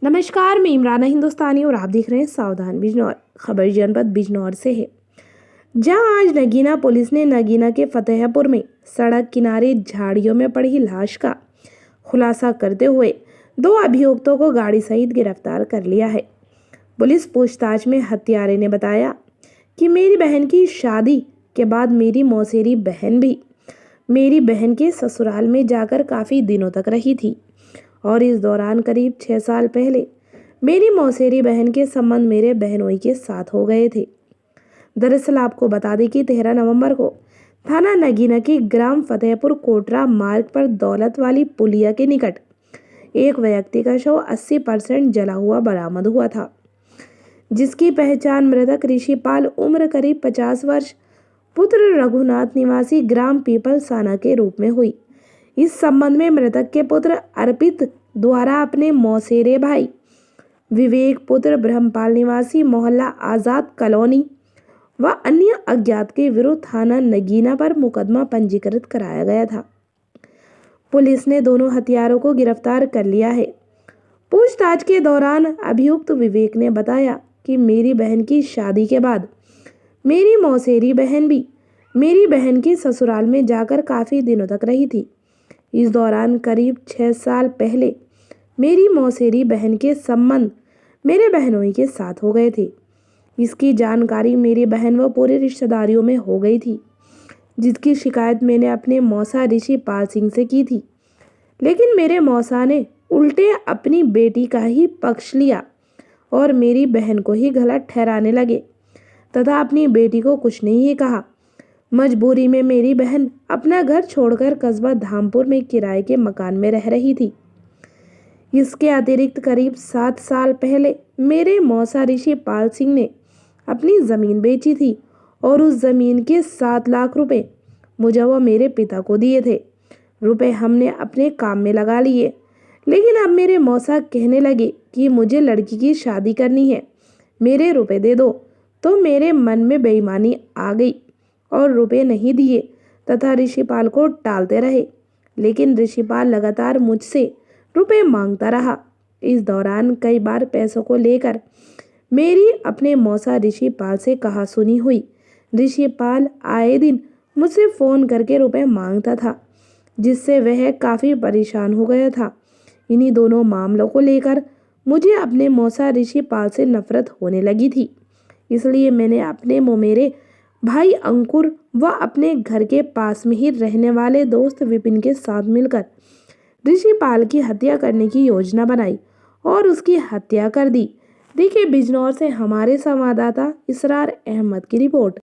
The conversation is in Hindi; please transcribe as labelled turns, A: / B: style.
A: नमस्कार, मैं इमराना हिंदुस्तानी और आप देख रहे हैं सावधान बिजनौर। खबर जनपद बिजनौर से है, जहां आज नगीना पुलिस ने नगीना के फतेहपुर में सड़क किनारे झाड़ियों में पड़ी लाश का खुलासा करते हुए 2 अभियुक्तों को गाड़ी सहित गिरफ्तार कर लिया है। पुलिस पूछताछ में हत्यारे ने बताया कि मेरी बहन की शादी के बाद मेरी मौसेरी बहन भी मेरी बहन के ससुराल में जाकर काफ़ी दिनों तक रही थी और इस दौरान करीब 6 साल पहले मेरी मौसेरी बहन के संबंध मेरे बहनोई के साथ हो गए थे। दरअसल आपको बता दें कि 13 नवंबर को थाना नगीना के ग्राम फतेहपुर कोटरा मार्ग पर दौलत वाली पुलिया के निकट एक व्यक्ति का शव 80% जला हुआ बरामद हुआ था, जिसकी पहचान मृतक ऋषिपाल उम्र करीब 50 वर्ष पुत्र रघुनाथ निवासी ग्राम पीपल साना के रूप में हुई। इस संबंध में मृतक के पुत्र अर्पित द्वारा अपने मौसेरे भाई विवेक पुत्र ब्रह्मपाल निवासी मोहल्ला आजाद कॉलोनी व अन्य अज्ञात के विरुद्ध थाना नगीना पर मुकदमा पंजीकृत कराया गया था। पुलिस ने दोनों हत्यारों को गिरफ्तार कर लिया है। पूछताछ के दौरान अभियुक्त विवेक ने बताया कि मेरी बहन की शादी के बाद मेरी मौसेरी बहन भी मेरी बहन के ससुराल में जाकर काफ़ी दिनों तक रही थी। इस दौरान करीब 6 साल पहले मेरी मौसेरी बहन के संबंध मेरे बहनोई के साथ हो गए थे। इसकी जानकारी मेरी बहन व पूरे रिश्तेदारियों में हो गई थी, जिसकी शिकायत मैंने अपने मौसा ऋषिपाल सिंह से की थी, लेकिन मेरे मौसा ने उल्टे अपनी बेटी का ही पक्ष लिया और मेरी बहन को ही गलत ठहराने लगे तथा अपनी बेटी को कुछ नहीं कहा। मजबूरी में मेरी बहन अपना घर छोड़कर कस्बा धामपुर में किराए के मकान में रह रही थी। इसके अतिरिक्त करीब 7 साल पहले मेरे मौसा ऋषिपाल सिंह ने अपनी ज़मीन बेची थी और उस ज़मीन के 7 लाख रुपए मुझे व मेरे पिता को दिए थे। रुपए हमने अपने काम में लगा लिए, लेकिन अब मेरे मौसा कहने लगे कि मुझे लड़की की शादी करनी है, मेरे रुपए दे दो। तो मेरे मन में बेईमानी आ गई और रुपए नहीं दिए तथा ऋषिपाल को टालते रहे, लेकिन ऋषिपाल लगातार मुझसे रुपए मांगता रहा। इस दौरान कई बार पैसों को लेकर मेरी अपने मौसा ऋषिपाल से कहासुनी हुई। ऋषिपाल आए दिन मुझसे फ़ोन करके रुपए मांगता था, जिससे वह काफ़ी परेशान हो गया था। इन्हीं दोनों मामलों को लेकर मुझे अपने मौसा ऋषिपाल से नफरत होने लगी थी, इसलिए मैंने अपने मोमेरे भाई अंकुर व अपने घर के पास में ही रहने वाले दोस्त विपिन के साथ मिलकर ऋषिपाल की हत्या करने की योजना बनाई और उसकी हत्या कर दी। देखिए, बिजनौर से हमारे संवाददाता इसरार अहमद की रिपोर्ट।